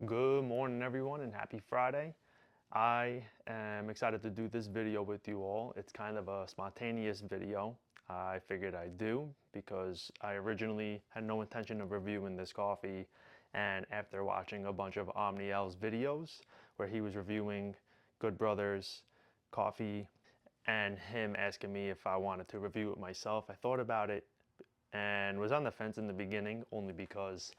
Good morning, everyone, and happy Friday. I am excited to do this video with you all. It's kind of a spontaneous video. I figured I'd do because I originally had no intention of reviewing this coffee, and after watching a bunch of Omniel's videos where he was reviewing Good Brothers coffee and him asking me if I wanted to review it myself, I thought about it and was on the fence in the beginning only because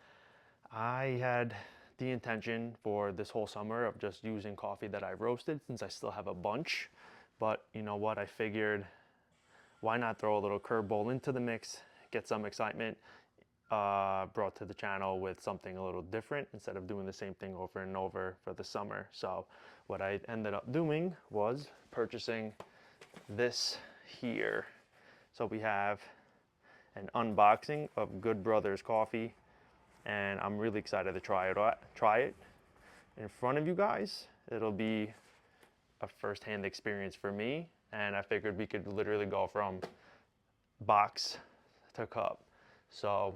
I had the intention for this whole summer of just using coffee that I roasted since I still have a bunch. But you know what? I figured why not throw a little curveball into the mix, get some excitement brought to the channel with something a little different instead of doing the same thing over and over for the summer. So what I ended up doing was purchasing this here. So we have an unboxing of Good Brothers coffee, and I'm really excited to try it in front of you guys. It'll be a first-hand experience for me, and I figured we could literally go from box to cup. So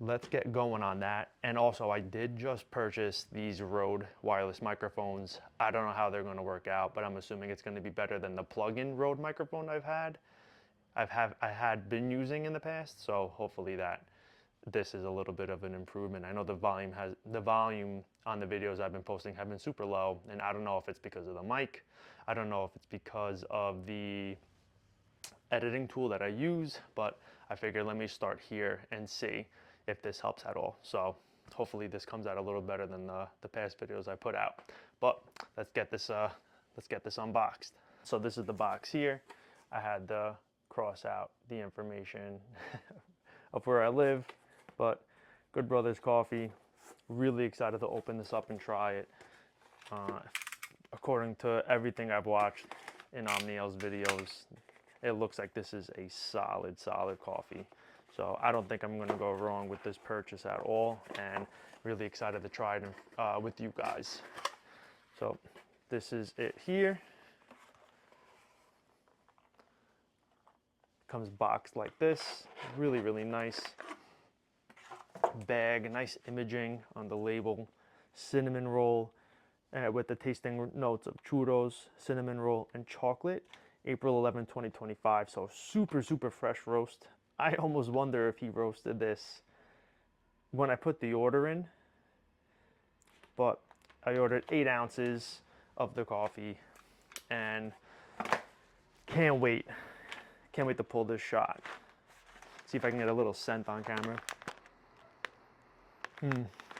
let's get going on that. And also, I did just purchase these Rode wireless microphones. I don't know how they're going to work out, but I'm assuming it's going to be better than the plug-in Rode microphone I had been using in the past. So hopefully this is a little bit of an improvement. I know the volume on the videos I've been posting have been super low, and I don't know if it's because of the mic. I don't know if it's because of the editing tool that I use, but I figured let me start here and see if this helps at all. So hopefully this comes out a little better than the past videos I put out. But let's get this unboxed. So this is the box here. I had to cross out the information of where I live, but Good Brothers coffee. Really excited to open this up and try it. According to everything I've watched in Omniel's videos, it looks like this is a solid coffee. So I don't think I'm going to go wrong with this purchase at all, and really excited to try it with you guys. So this is it here. Comes boxed like this. Really nice bag, nice imaging on the label. Cinnamon roll with the tasting notes of churros, cinnamon roll, and chocolate. April 11, 2025. So super fresh roast. I almost wonder if he roasted this when I put the order in, but I ordered 8 ounces of the coffee and can't wait to pull this shot. See if I can get a little scent on camera.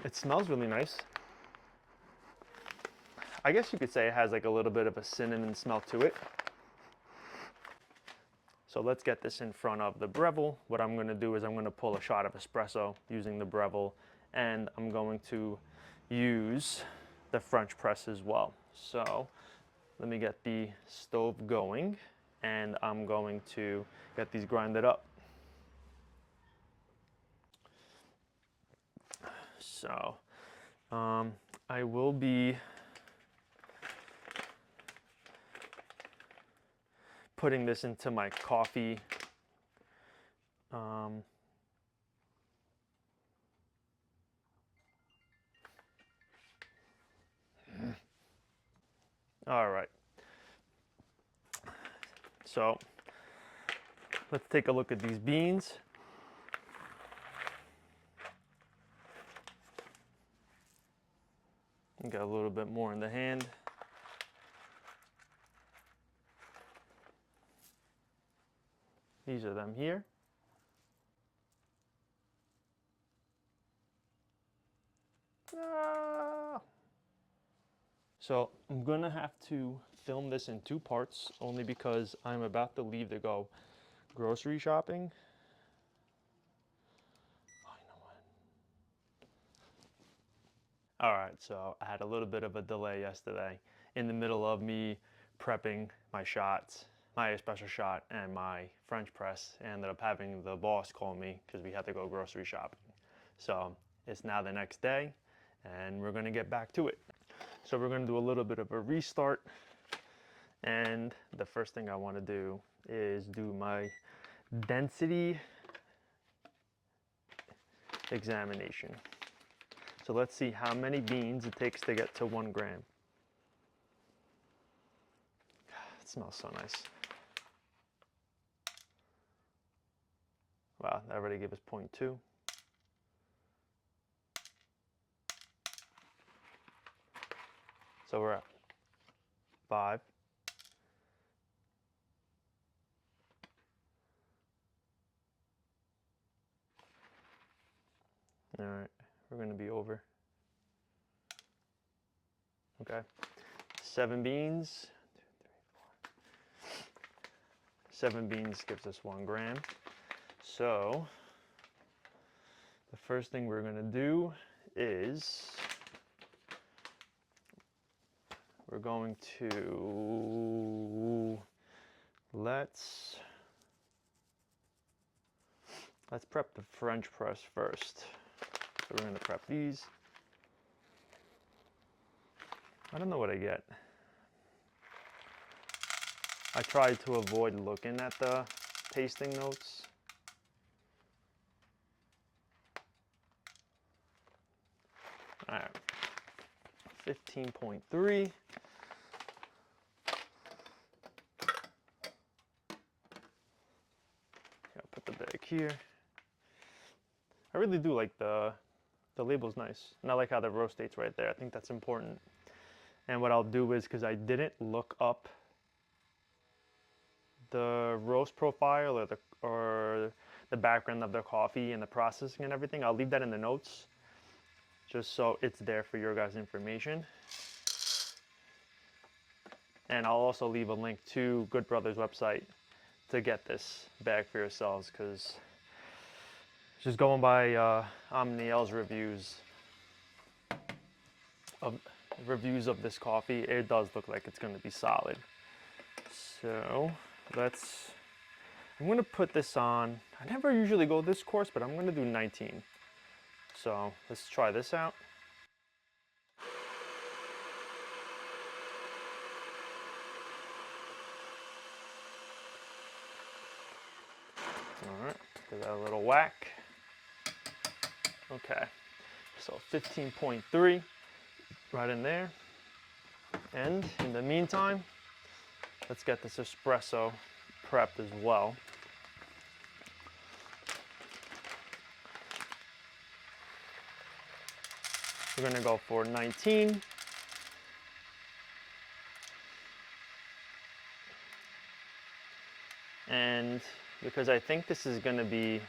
It smells really nice. I guess you could say it has like a little bit of a cinnamon smell to it. So let's get this in front of the Breville. What I'm going to do is I'm going to pull a shot of espresso using the Breville, and I'm going to use the French press as well. So let me get the stove going, and I'm going to get these grinded up. So I will be putting this into my coffee all right, so let's take a look at these beans. Got a little bit more in the hand. These are them here. So I'm gonna have to film this in 2 parts only because I'm about to leave to go grocery shopping. All right, so I had a little bit of a delay yesterday in the middle of me prepping my shots, my espresso shot and my French press. I ended up having the boss call me because we had to go grocery shopping. So it's now the next day and we're gonna get back to it. So we're gonna do a little bit of a restart, and the first thing I wanna do is do my density examination. So let's see how many beans it takes to get to 1 gram. It smells so nice. Wow, that already gave us 0.2. So we're at 5. All right, we're going to be over. Okay, 7 beans. 7 beans gives us 1 gram. So the first thing we're going to do is we're going to let's prep the French press first. So we're going to prep these. I don't know what I get. I try to avoid looking at the tasting notes. All right, 15.3. Put the bag here. I really do like the label's nice, and I like how the roast date's right there. I think that's important. And what I'll do is, because I didn't look up the roast profile or the background of the coffee and the processing and everything, I'll leave that in the notes, just so it's there for your guys' information. And I'll also leave a link to Good Brothers' website to get this bag for yourselves, because just going by Omniel's reviews of this coffee, it does look like it's going to be solid. So I'm going to put this on. I never usually go this course, but I'm going to do 19. So let's try this out. All right, give that a little whack. Okay, so 15.3 right in there. And in the meantime, let's get this espresso prepped as well. We're gonna go for 19. And because I think this is gonna be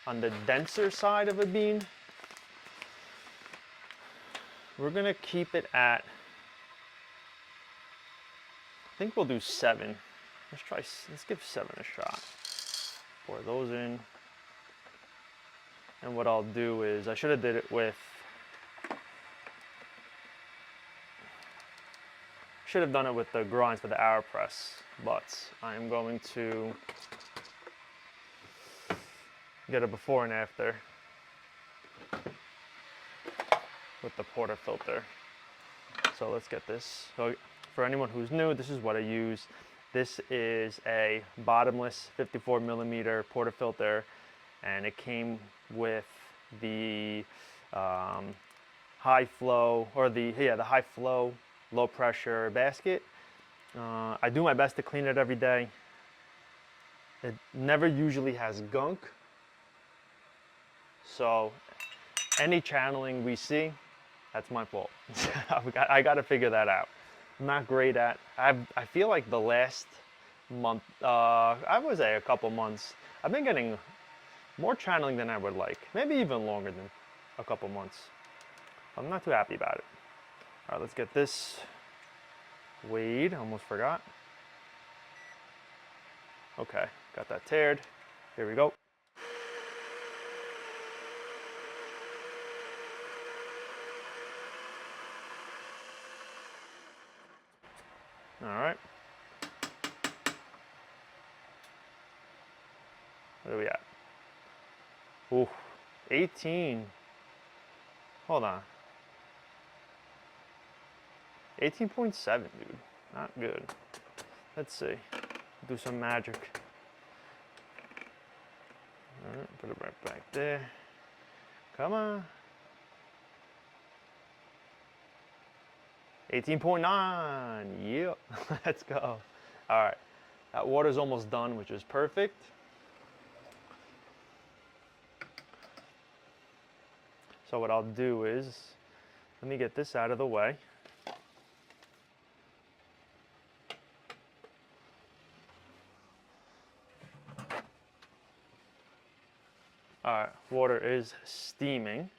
on the denser side of a bean, we're gonna keep it at, I think we'll do 7. Let's give 7 a shot. Pour those in. And what I'll do is, I should have did it with, should have done it with the grinds for the AeroPress, but I'm going to get a before and after with the portafilter. So let's get this. So for anyone who's new, this is what I use. This is a bottomless 54 millimeter portafilter, and it came with the high flow, or the high flow, low pressure basket. I do my best to clean it every day. It never usually has gunk. So any channeling we see, that's my fault. I got to figure that out. I'm not great at, I feel like the last month, I would say a couple months, I've been getting more channeling than I would like. Maybe even longer than a couple months. I'm not too happy about it. All right, let's get this weighed. Almost forgot. Okay, got that tared. Here we go. All right. What are we at? Ooh, 18. Hold on. 18.7, dude. Not good. Let's see. Do some magic. All right, put it right back there. Come on. 18.9, yeah, let's go. All right, that water's almost done, which is perfect. So what I'll do is, let me get this out of the way. All right, water is steaming.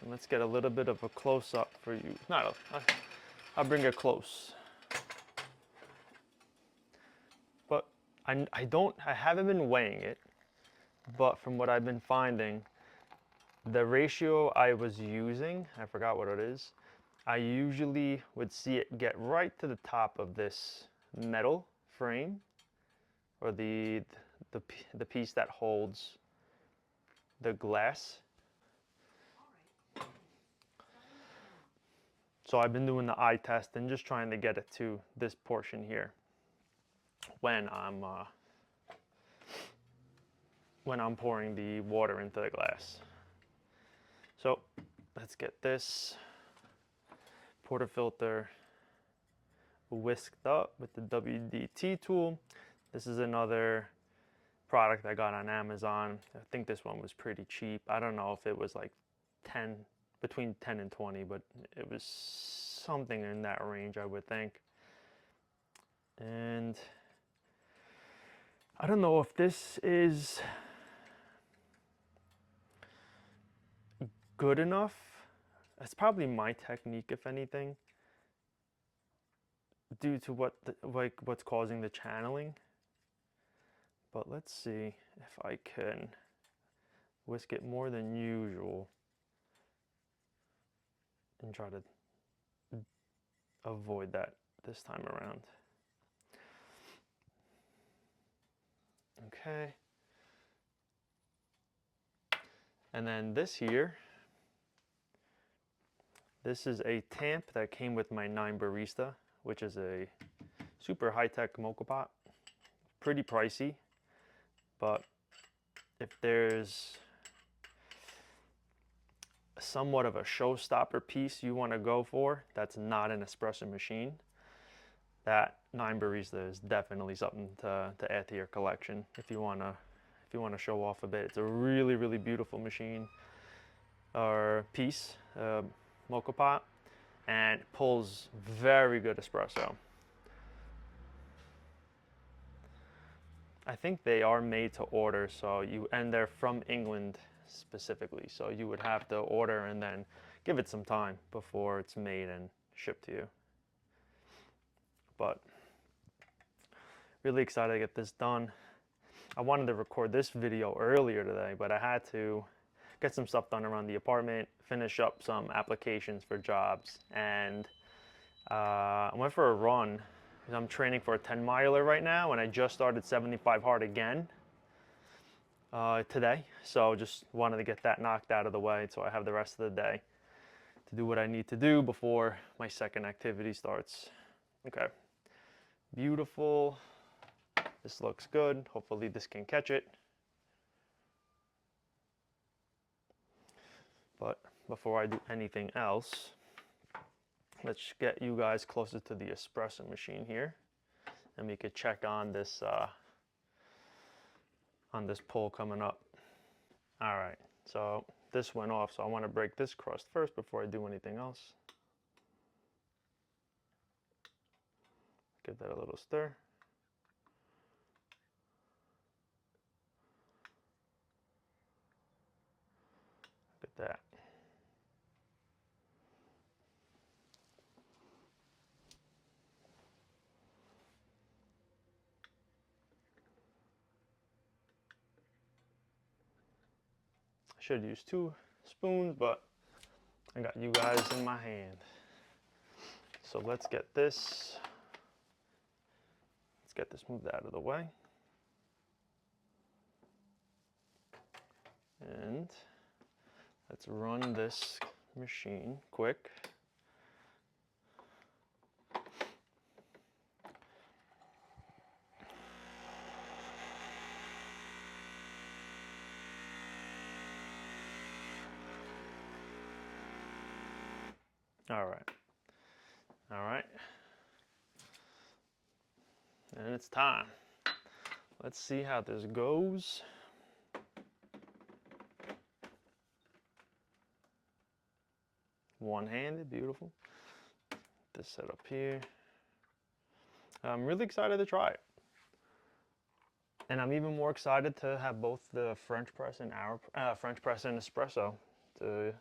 And let's get a little bit of a close-up for you. I'll bring it close. But I haven't been weighing it, but from what I've been finding, the ratio I was using, I forgot what it is, I usually would see it get right to the top of this metal frame, or the piece that holds the glass. So I've been doing the eye test and just trying to get it to this portion here when I'm pouring the water into the glass. So let's get this portafilter whisked up with the WDT tool. This is another product I got on Amazon. I think this one was pretty cheap. I don't know if it was like between 10 and 20, but it was something in that range, I would think. And I don't know if this is good enough. It's probably my technique, if anything, due to what's causing the channeling. But let's see if I can whisk it more than usual and try to avoid that this time around. Okay. And then this here, this is a tamp that came with my 9 Barista, which is a super high-tech mocha pot. Pretty pricey, but if there's somewhat of a showstopper piece you want to go for that's not an espresso machine, that 9 Barista is definitely something to add to your collection if you want to show off a bit. It's a really, really beautiful machine or piece, mocha pot, and pulls very good espresso. I think they are made to order, and they're from England specifically, so you would have to order and then give it some time before it's made and shipped to you. But really excited to get this done. I wanted to record this video earlier today, but I had to get some stuff done around the apartment, finish up some applications for jobs, and I went for a run. I'm training for a 10-miler right now, and I just started 75 hard again today. So just wanted to get that knocked out of the way so I have the rest of the day to do what I need to do before my second activity starts. Okay, beautiful. This looks good. Hopefully this can catch it. But before I do anything else, let's get you guys closer to the espresso machine here, and we could check on this pull coming up. All right, so this went off, so I want to break this crust first before I do anything else. Give that a little stir. Look at that. I should use 2 spoons, but I got you guys in my hand. So let's get this moved out of the way. And let's run this machine quick. All right, All right. And it's time. Let's see how this goes. One-handed, beautiful. This set up here. I'm really excited to try it. And I'm even more excited to have both the French press and French press and espresso to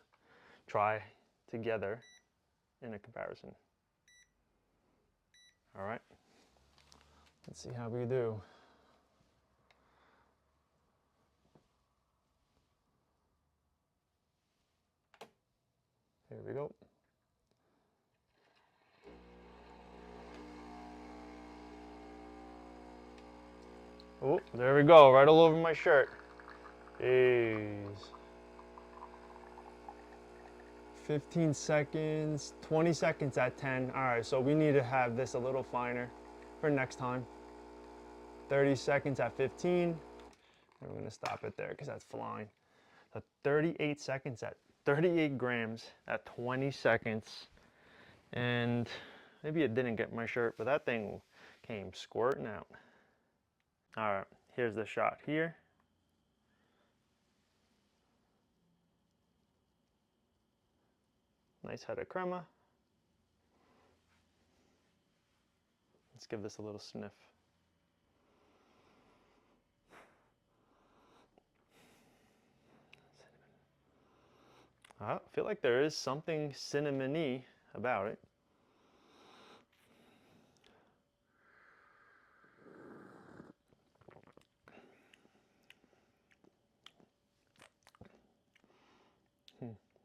try together in a comparison. All right, let's see how we do. Here we go. Oh, there we go, right all over my shirt. Jeez. 15 seconds, 20 seconds at 10. All right, so we need to have this a little finer for next time. 30 seconds at 15. And we're gonna stop it there because that's flying. So 38 seconds at 38 grams at 20 seconds. And maybe it didn't get my shirt, but that thing came squirting out. All right, here's the shot here. Nice head of crema. Let's give this a little sniff. I feel like there is something cinnamony about it.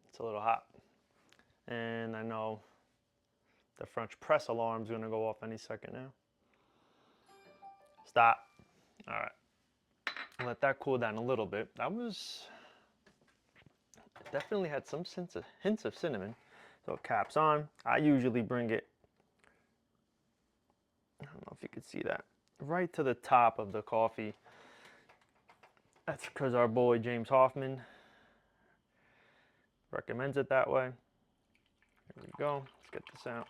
It's a little hot. And I know the French press alarm is going to go off any second now. Stop. All right. Let that cool down a little bit. That was definitely had some hints of cinnamon. So caps on. I usually bring it, I don't know if you could see that, right to the top of the coffee. That's because our boy James Hoffman recommends it that way. Here we go. Let's get this out.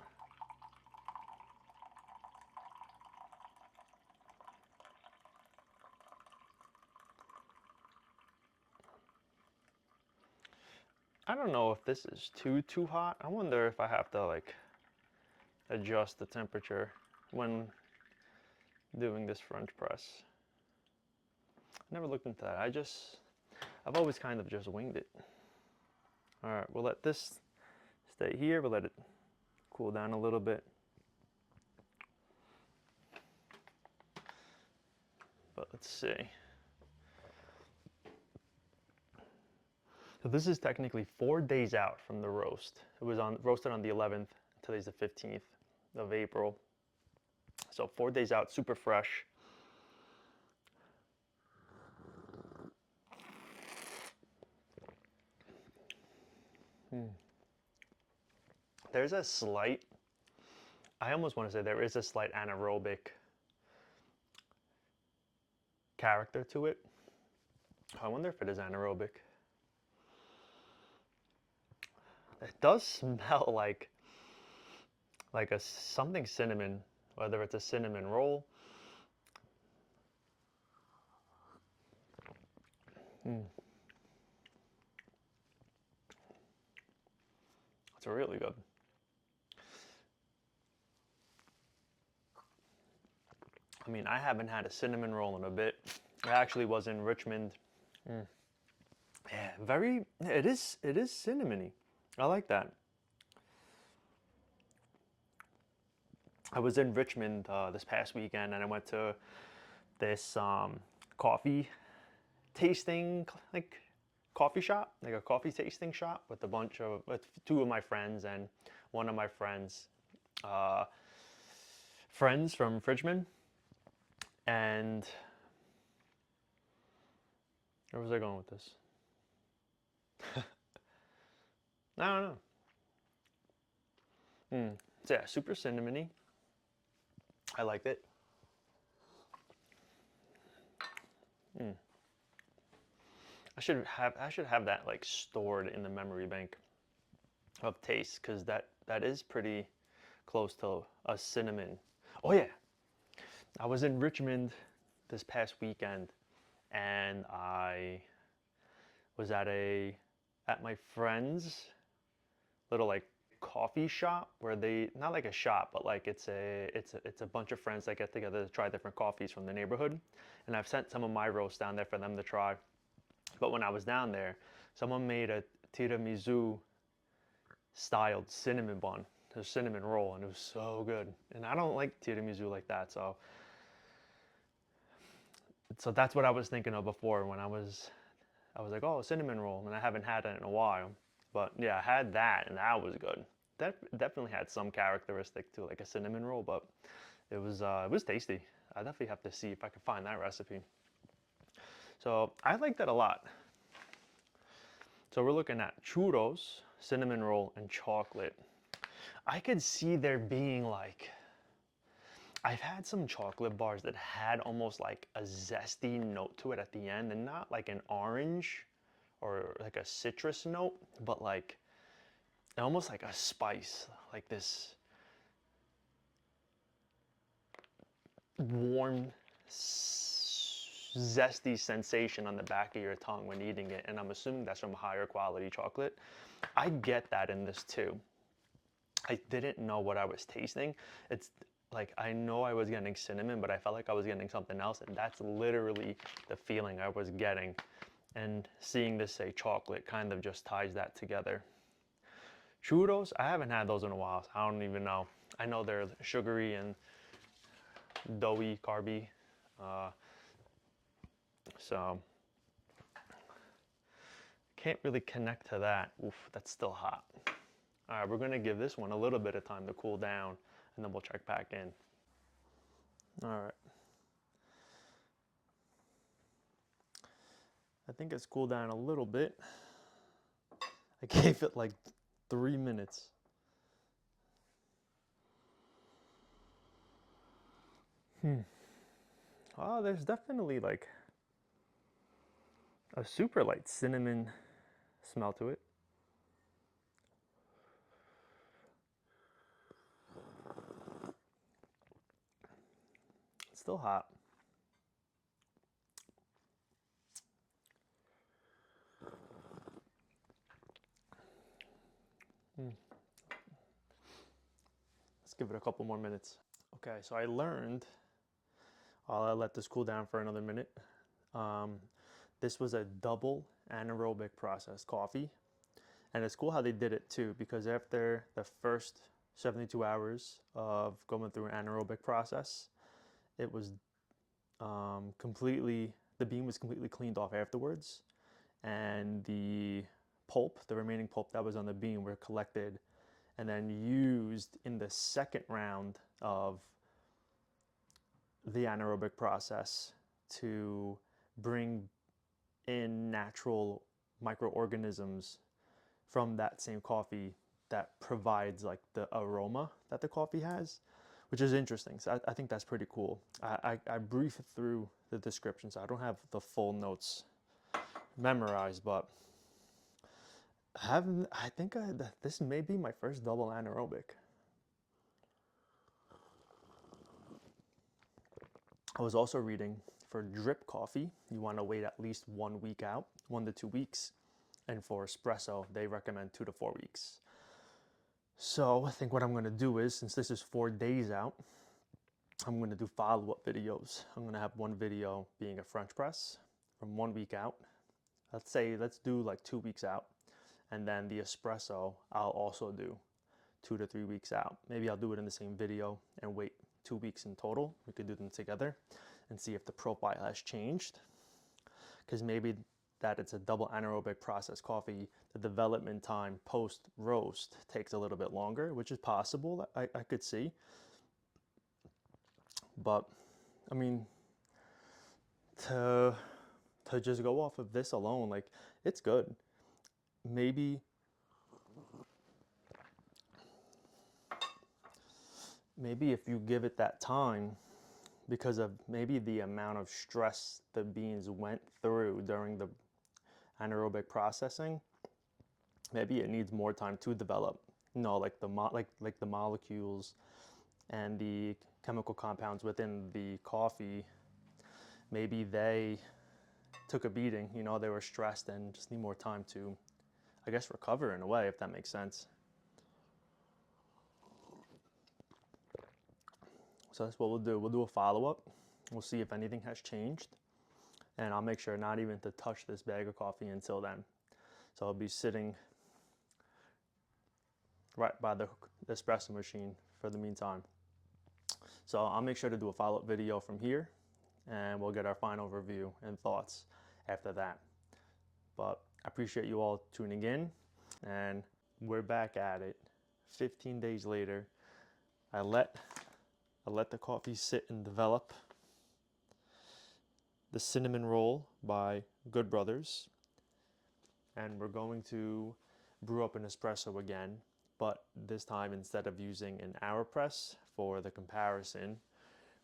I don't know if this is too hot. I wonder if I have to like adjust the temperature when doing this French press. I never looked into that. I've always kind of just winged it. All right, we'll let this stay here. We'll let it cool down a little bit. But let's see. So this is technically 4 days out from the roast. It was roasted on the 11th. Today's the 15th of April. So 4 days out, super fresh. There's a slight, I almost want to say there is a slight anaerobic character to it. I wonder if it is anaerobic. It does smell like something cinnamon, whether it's a cinnamon roll. It's really good. I mean, I haven't had a cinnamon roll in a bit. I actually was in Richmond. Yeah, it is cinnamony. I like that. I was in Richmond this past weekend, and I went to this coffee tasting, like coffee shop, like a coffee tasting shop with two of my friends and one of my friends' friends from Richmond. And where was I going with this? I don't know. So yeah, super cinnamony. I liked it. I should have that like stored in the memory bank of taste, because that is pretty close to a cinnamon. Oh yeah, I was in Richmond this past weekend, and I was at my friend's little like coffee shop where they, not like a shop, but like it's a bunch of friends that get together to try different coffees from the neighborhood. And I've sent some of my roasts down there for them to try. But when I was down there, someone made a tiramisu styled cinnamon bun, a cinnamon roll, and it was so good. And I don't like tiramisu like that, so that's what I was thinking of before when I was like, oh, cinnamon roll, and I haven't had it in a while. But yeah, I had that, and that was good. That definitely had some characteristic to like a cinnamon roll, but it was tasty. I definitely have to see if I can find that recipe. So I like that a lot. So we're looking at churros, cinnamon roll, and chocolate. I could see there being like, I've had some chocolate bars that had almost like a zesty note to it at the end, and not like an orange or like a citrus note, but like almost like a spice, like this warm, zesty sensation on the back of your tongue when eating it. And I'm assuming that's from higher quality chocolate. I get that in this too. I didn't know what I was tasting. It's like, I know I was getting cinnamon, but I felt like I was getting something else, and that's literally the feeling I was getting. And seeing this say chocolate kind of just ties that together. Churros, I haven't had those in a while, so I don't even know. I know they're sugary and doughy, carby. So can't really connect to that. Oof, that's still hot. All right, we're gonna give this one a little bit of time to cool down, and then we'll check back in. All right. I think it's cooled down a little bit. I gave it like 3 minutes. Oh, there's definitely like a super light cinnamon smell to it. It's still hot. Let's give it a couple more minutes. Okay, so I learned, I'll let this cool down for another minute. This was a double anaerobic process coffee. And it's cool how they did it too, because after the first 72 hours of going through an anaerobic process, it was the bean was completely cleaned off afterwards. And the pulp, the remaining pulp that was on the bean, were collected and then used in the second round of the anaerobic process to bring in natural microorganisms from that same coffee that provides like the aroma that the coffee has, which is interesting. So I think that's pretty cool. I briefed through the description, so I don't have the full notes memorized, but I think this may be my first double anaerobic. I was also reading for drip coffee, you want to wait at least 1 week out, 1 to 2 weeks. And for espresso, they recommend 2 to 4 weeks. So I think what I'm going to do is, since this is 4 days out, I'm going to do follow-up videos. I'm going to have one video being a French press from 1 week out. Let's do like 2 weeks out. And then the espresso, I'll also do 2 to 3 weeks out. Maybe I'll do it in the same video and wait 2 weeks in total. We could do them together and see if the profile has changed. Because maybe that it's a double anaerobic process coffee, the development time post roast takes a little bit longer, which is possible. I could see. But I mean, to just go off of this alone, like, it's good. Maybe if you give it that time, because of maybe the amount of stress the beans went through during the anaerobic processing, maybe it needs more time to develop. No, like like the molecules and the chemical compounds within the coffee, maybe they took a beating. You know, they were stressed and just need more time to, I guess, recover in a way, if that makes sense. So that's what we'll do. We'll do a follow-up. We'll see if anything has changed. And I'll make sure not even to touch this bag of coffee until then. So I'll be sitting right by the espresso machine for the meantime. So I'll make sure to do a follow-up video from here, and we'll get our final review and thoughts after that. But I appreciate you all tuning in, and we're back at it. 15 days later, I let the coffee sit and develop. The cinnamon roll by Good Brothers, and we're going to brew up an espresso again, but this time instead of using an AeroPress for the comparison,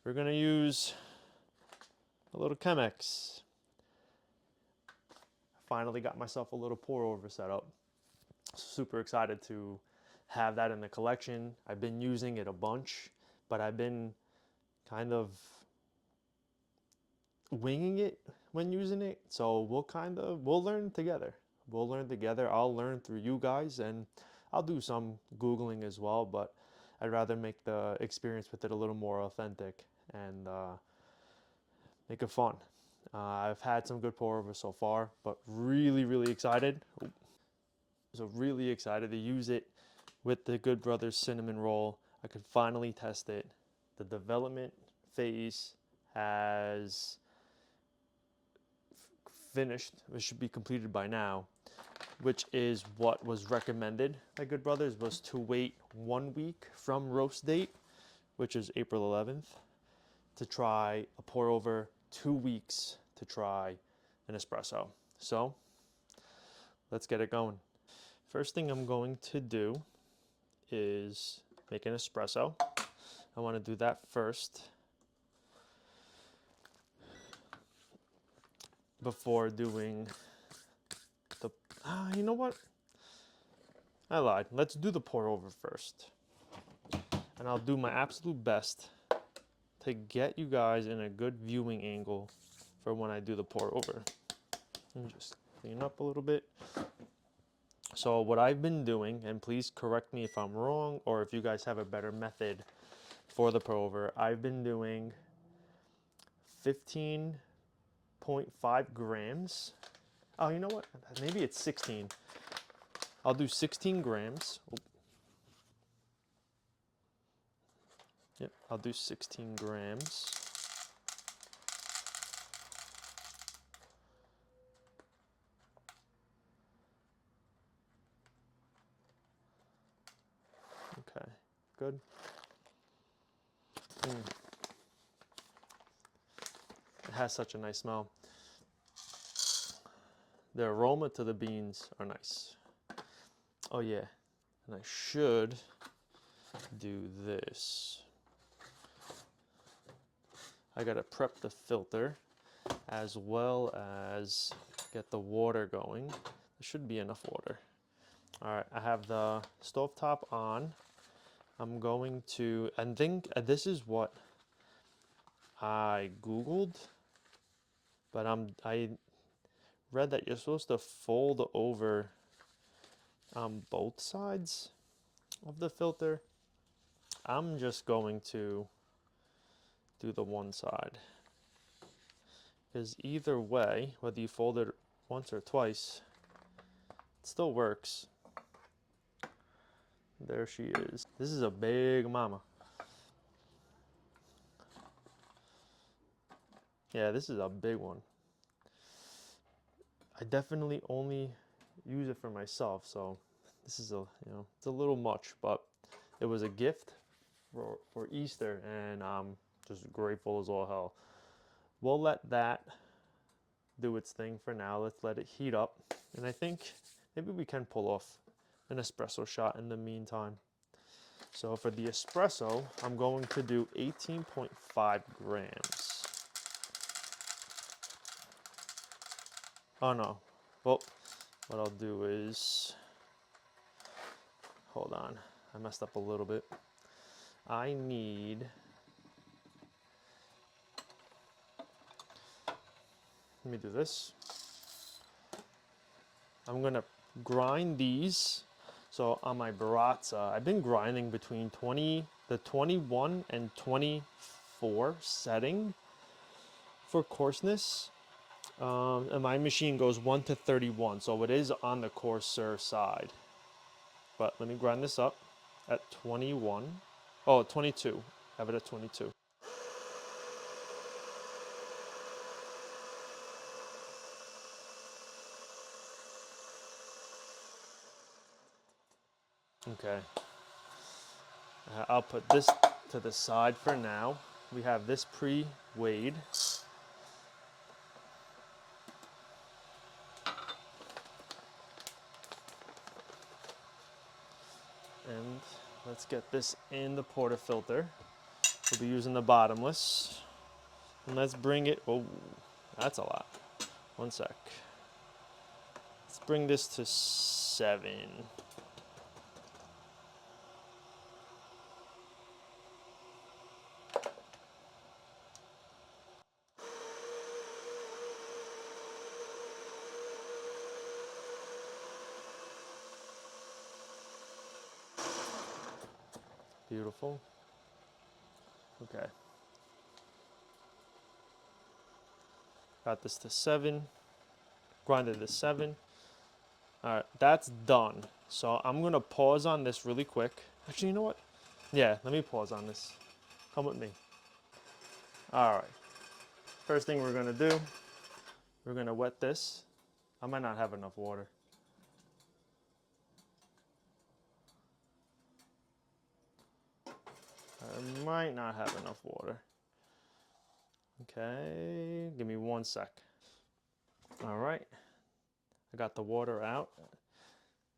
we're going to use a little Chemex. Finally got myself a little pour over set up. Super excited to have that in the collection. I've been using it a bunch, but I've been kind of winging it when using it. So we'll learn together. We'll learn together. I'll learn through you guys, and I'll do some Googling as well, but I'd rather make the experience with it a little more authentic and make it fun. I've had some good pour over so far, but really excited. So really excited to use it with the Good Brothers cinnamon roll. I could finally test it. The development phase has finished. It should be completed by now, which is what was recommended by Good Brothers, was to wait 1 week from roast date, which is April 11th, to try a pour over, 2 weeks to try an espresso. So let's get it going. First thing I'm going to do is make an espresso. I want to do that first before doing the, you know what? I lied. Let's do the pour over first. And I'll do my absolute best to get you guys in a good viewing angle for when I do the pour over. And just clean up a little bit. So what I've been doing, and please correct me if I'm wrong or if you guys have a better method for the pour over, I've been doing 15.5 grams. Oh, you know what? Maybe it's 16. I'll do 16 grams. Yep, I'll do 16 grams. Okay, good. It has such a nice smell. The aroma to the beans are nice. Oh yeah, and I should do this. I gotta prep the filter as well as get the water going. There should be enough water. All right, I have the stovetop on. I'm going to, I think this is what I Googled, but I read that you're supposed to fold over both sides of the filter. I'm just going to do the one side, because either way, whether you fold it once or twice, it still works. There she is. This is a big mama. Yeah, this is a big one. I definitely only use it for myself, so this is it's a little much, but it was a gift for Easter, and I'm just grateful as all hell. We'll let that do its thing for now. Let's let it heat up, and I think maybe we can pull off an espresso shot in the meantime. So for the espresso, I'm going to do 18.5 grams. Oh no, well, what I'll do is hold on, I messed up a little bit. I need, let me do this. I'm gonna grind these. So on my Baratza, I've been grinding between the 21 and 24 setting for coarseness. And my machine goes 1 to 31, so it is on the coarser side. But let me grind this up at 21. Oh, 22. Have it at 22. Okay. I'll put this to the side for now. We have this pre-weighed. And let's get this in the portafilter. We'll be using the bottomless. And let's bring it, oh, that's a lot. One sec. Let's bring this to 7. Beautiful. Okay. Got this to 7. Grinded to 7. All right, that's done. So I'm gonna pause on this really quick. Actually, you know what? Yeah, let me pause on this. Come with me. All right. First thing we're gonna do, we're gonna wet this. I might not have enough water. I might not have enough water. Okay, give me 1 sec. All right, I got the water out.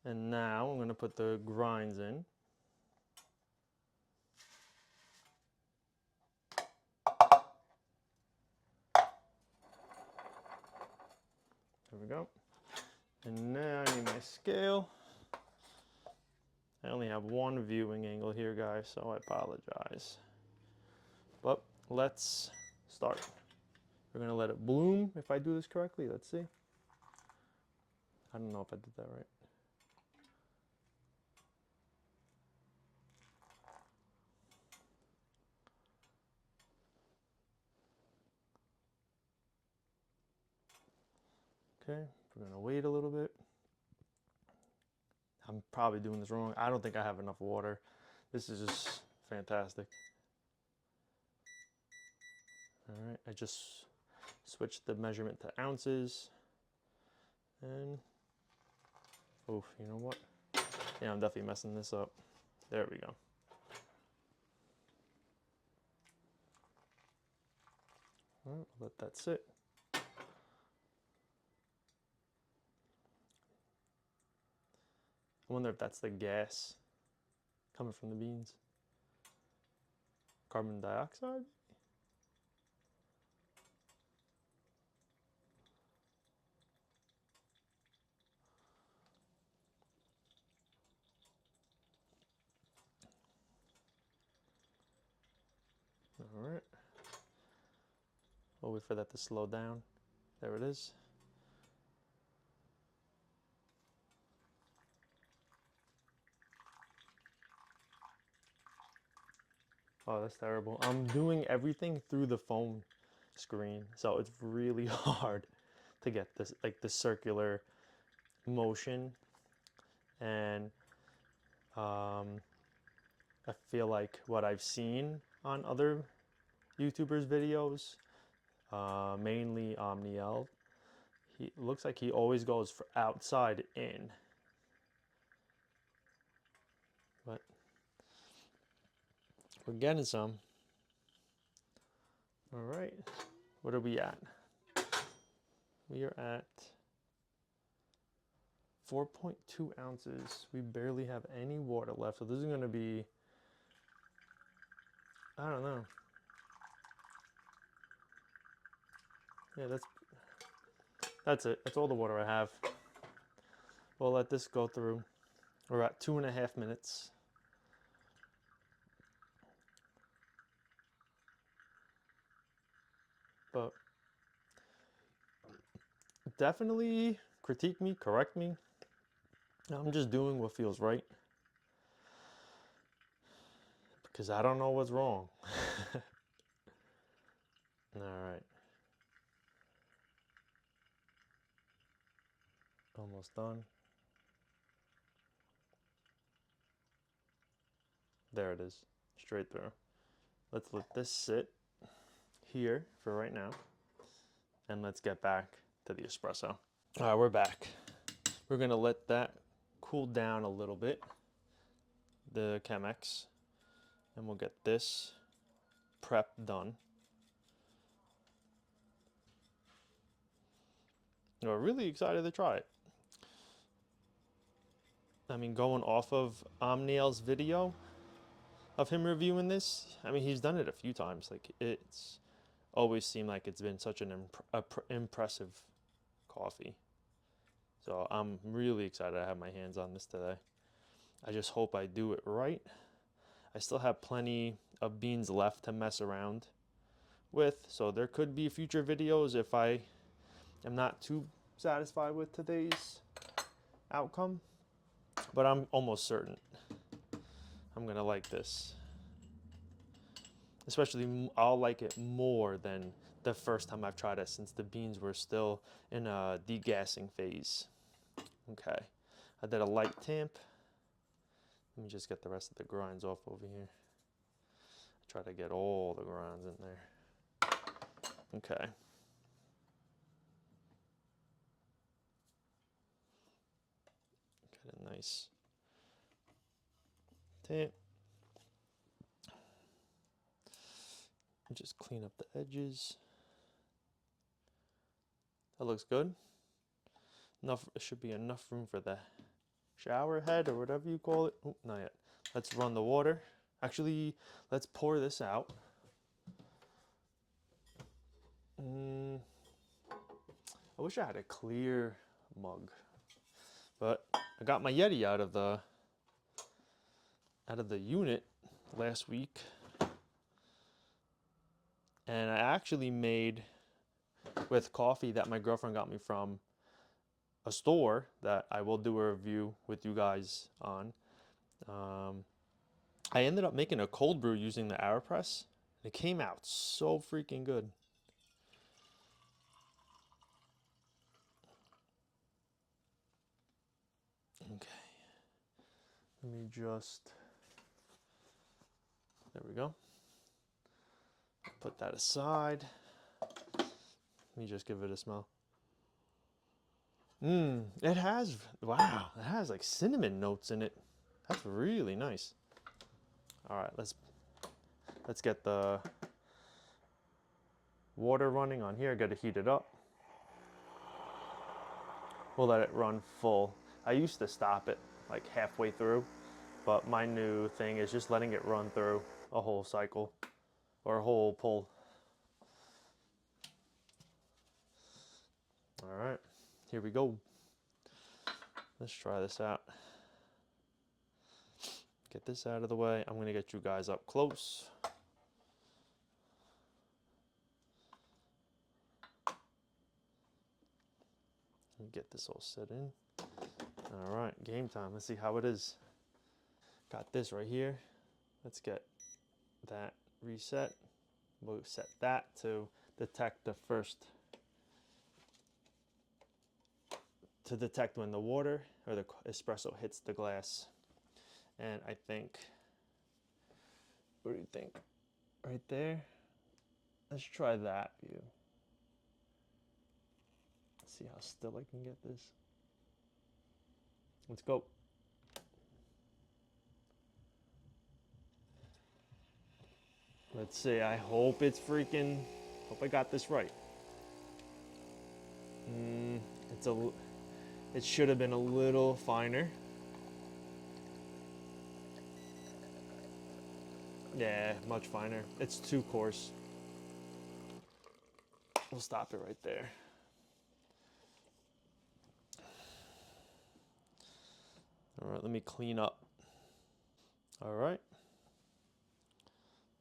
And now I'm gonna put the grinds in. There we go. And now I need my scale. I only have one viewing angle here, guys, so I apologize. But let's start. We're gonna let it bloom, if I do this correctly. Let's see. I don't know if I did that right. Okay, we're gonna wait a little bit. I'm probably doing this wrong. I don't think I have enough water. This is just fantastic. All right, I just switched the measurement to ounces. And, oh, you know what? Yeah, I'm definitely messing this up. There we go. All right, let that sit. I wonder if that's the gas coming from the beans. Carbon dioxide? All right. We'll wait for that to slow down. There it is. Oh, that's terrible. I'm doing everything through the phone screen, so it's really hard to get this, like the circular motion. And I feel like what I've seen on other YouTubers' videos, mainly Omniel, he looks like he always goes for outside in. But we're getting some. All right, what are we at? We are at 4.2 ounces. We barely have any water left, so this is gonna be, I don't know. Yeah, that's it. That's all the water I have. We'll let this go through. We're at 2.5 minutes. But definitely critique me, correct me. I'm just doing what feels right, because I don't know what's wrong. All right. Almost done. There it is, straight through. Let's let this sit here for right now, and let's get back to the espresso. All right, we're back. We're gonna let that cool down a little bit, the Chemex, and we'll get this prep done. We're really excited to try it. I mean, going off of Omniel's video of him reviewing this, I mean, he's done it a few times. Like, it's always seemed like it's been such an impressive coffee. So I'm really excited to have my hands on this today. I just hope I do it right. I still have plenty of beans left to mess around with, so there could be future videos if I am not too satisfied with today's outcome, but I'm almost certain I'm gonna like this. Especially, I'll like it more than the first time I've tried it, since the beans were still in a degassing phase. Okay, I did a light tamp. Let me just get the rest of the grinds off over here. Try to get all the grinds in there. Okay. Get a nice tamp. Just clean up the edges. That looks good. Enough. It should be enough room for the shower head or whatever you call it. Oh, not yet. Let's run the water. Actually, let's pour this out. I wish I had a clear mug, but I got my Yeti out of the unit last week, and I actually made with coffee that my girlfriend got me from a store that I will do a review with you guys on. I ended up making a cold brew using the AeroPress. It came out so freaking good. Okay, let me just, there we go. Put that aside. Let me just give it a smell. It has, wow, it has like cinnamon notes in it. That's really nice. All right, let's get the water running on here. Got to heat it up. We'll let it run full. I used to stop it like halfway through, but my new thing is just letting it run through a whole cycle or a whole pull. All right, here we go. Let's try this out. Get this out of the way. I'm gonna get you guys up close. Let me get this all set in. All right, game time. Let's see how it is. Got this right here. Let's get that reset. We'll set that to detect the first, to detect when the water or the espresso hits the glass. And I think, what do you think? Right there? Let's try that view. Let's see how still I can get this. Let's go. Let's see, I hope it's freaking, hope I got this right. It should have been a little finer. Yeah, much finer. It's too coarse. We'll stop it right there. All right, let me clean up. All right.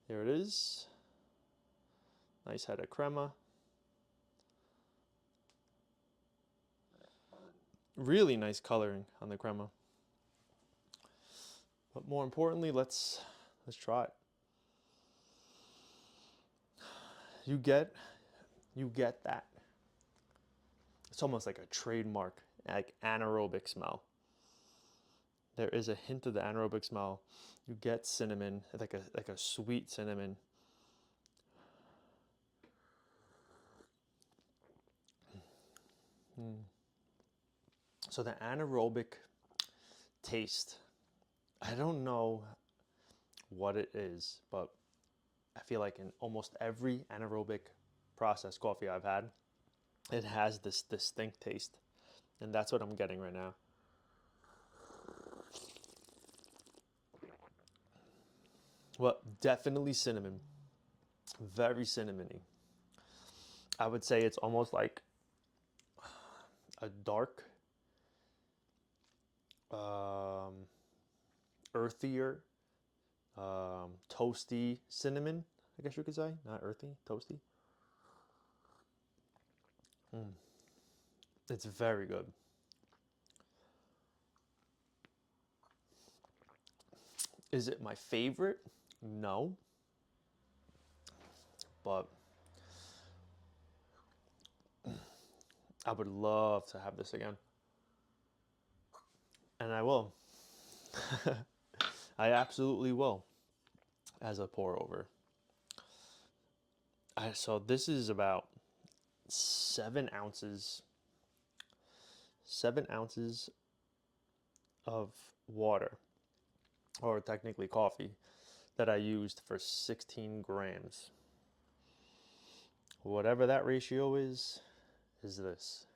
There it is. Nice head of crema. Really nice coloring on the crema. But more importantly, let's try it. You get that. It's almost like a trademark, like anaerobic smell. There is a hint of the anaerobic smell. You get cinnamon, like a sweet cinnamon. So the anaerobic taste, I don't know what it is, but I feel like in almost every anaerobic processed coffee I've had, it has this distinct taste. And that's what I'm getting right now. Well, definitely cinnamon. Very cinnamony. I would say it's almost like a dark, earthier, toasty cinnamon, I guess you could say. Not earthy, toasty. It's very good. Is it my favorite? No. But I would love to have this again. And I will. I absolutely will. As a pour over. So this is about 7 ounces. 7 ounces of water, or technically coffee, that I used for 16 grams. Whatever that ratio is this.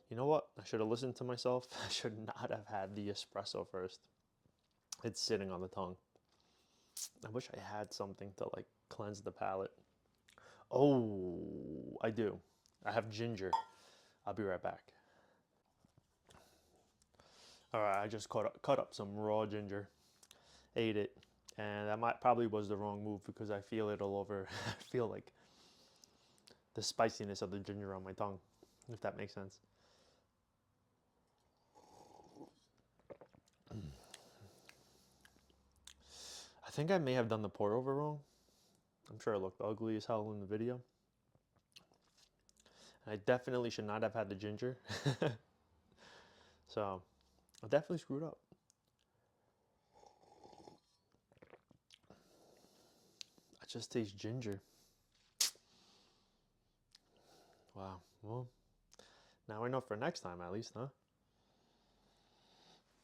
You know what? I should have listened to myself. I should not have had the espresso first. It's sitting on the tongue. I wish I had something to like cleanse the palate. Oh, I do. I have ginger. I'll be right back. All right, I just cut up some raw ginger, ate it, and that probably was the wrong move because I feel it all over. I feel like the spiciness of the ginger on my tongue, if that makes sense. I think I may have done the pour over wrong. I'm sure it looked ugly as hell in the video. I definitely should not have had the ginger. So I definitely screwed up. I just taste ginger. Wow. Well, now I know for next time at least, huh?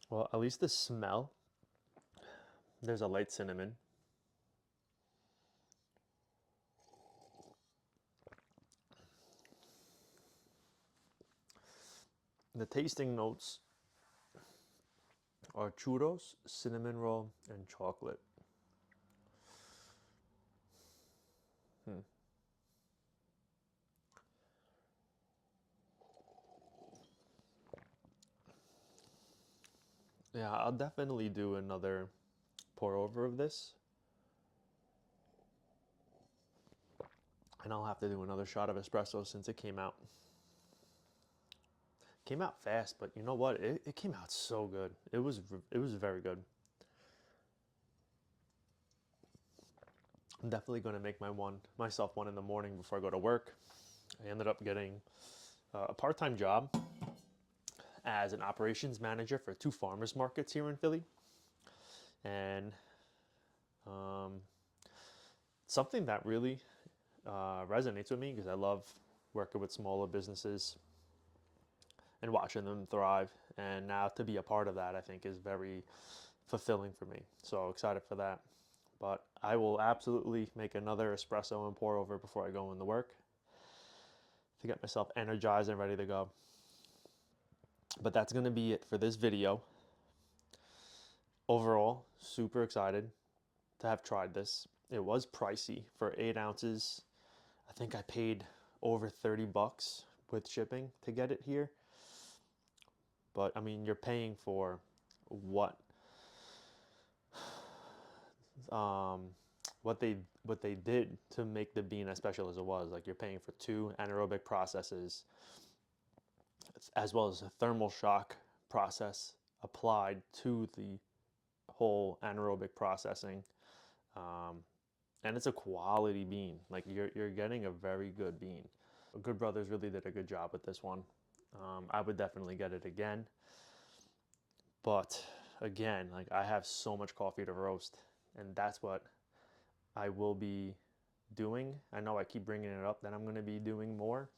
Well, at least the smell. There's a light cinnamon. The tasting notes are churros, cinnamon roll, and chocolate. Yeah, I'll definitely do another pour over of this. And I'll have to do another shot of espresso since it came out. Came out fast, but you know what? It came out so good. It was very good. I'm definitely going to make myself one in the morning before I go to work. I ended up getting a part-time job as an operations manager for 2 farmers markets here in Philly. And something that really resonates with me because I love working with smaller businesses and watching them thrive. And now to be a part of that, I think, is very fulfilling for me. So excited for that. But I will absolutely make another espresso and pour over before I go into work to get myself energized and ready to go. But that's going to be it for this video. Overall, super excited to have tried this. It was pricey for 8 ounces. I think I paid over 30 bucks with shipping to get it here. But I mean, you're paying for what what they did to make the bean as special as it was. Like, you're paying for 2 anaerobic processes, as well as a thermal shock process applied to the whole anaerobic processing. And it's a quality bean. Like, you're getting a very good bean. Good Brothers really did a good job with this one. I would definitely get it again. But again, like, I have so much coffee to roast, and that's what I will be doing. I know I keep bringing it up that I'm going to be doing more.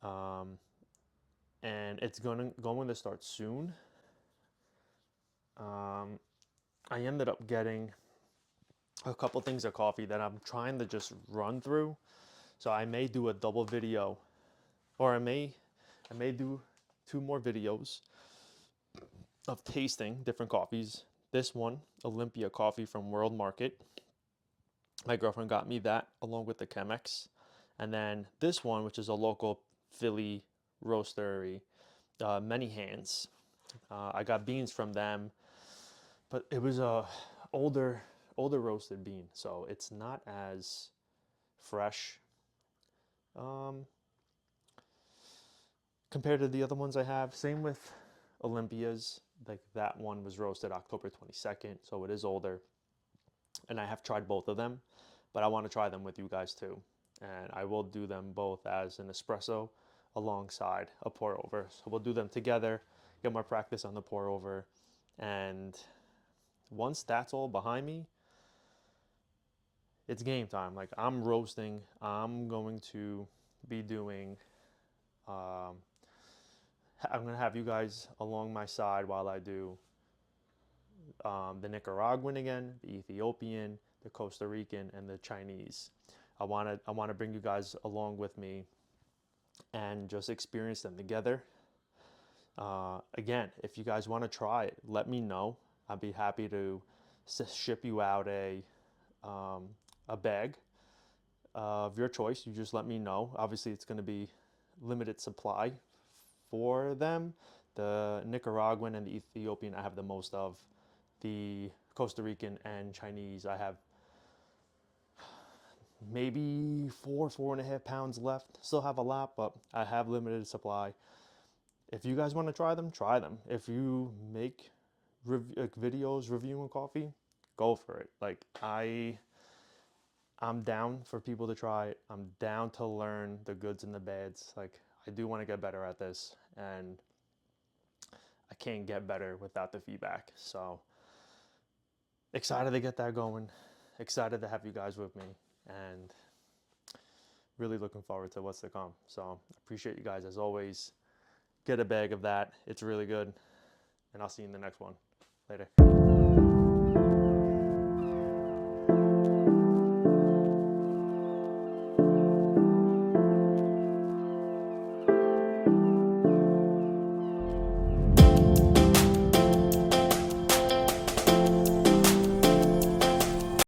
And it's going to start soon. I ended up getting a couple things of coffee that I'm trying to just run through. So I may do a double video, or I may do 2 more videos of tasting different coffees. This one, Olympia coffee from World Market. My girlfriend got me that along with the Chemex. And then this one, which is a local Philly roastery, Many Hands. I got beans from them, but it was a older roasted bean, so it's not as fresh compared to the other ones I have. Same with Olympia's. Like, that one was roasted October 22nd, so it is older. And I have tried both of them, but I want to try them with you guys too. And I will do them both as an espresso alongside a pour over. So we'll do them together, get more practice on the pour over. And once that's all behind me, it's game time. Like, I'm roasting. I'm going to be doing, I'm going to have you guys along my side while I do the Nicaraguan again, the Ethiopian, the Costa Rican, and the Chinese. I want to bring you guys along with me and just experience them together. Again, if you guys want to try it, let me know. I'd be happy to ship you out a bag of your choice. You just let me know. Obviously, it's going to be limited supply for them. The Nicaraguan and the Ethiopian I have the most of. The Costa Rican and Chinese I have maybe 4.5 pounds left. Still have a lot, but I have limited supply. If you guys want to try them, try them. If you make videos reviewing coffee, go for it. Like, I'm down for people to try it. I'm down to learn the goods and the bads. Like, I do want to get better at this, and I can't get better without the feedback. So excited to get that going. Excited to have you guys with me, and really looking forward to what's to come. So appreciate you guys as always. Get a bag of that. It's really good. And I'll see you in the next one. Later.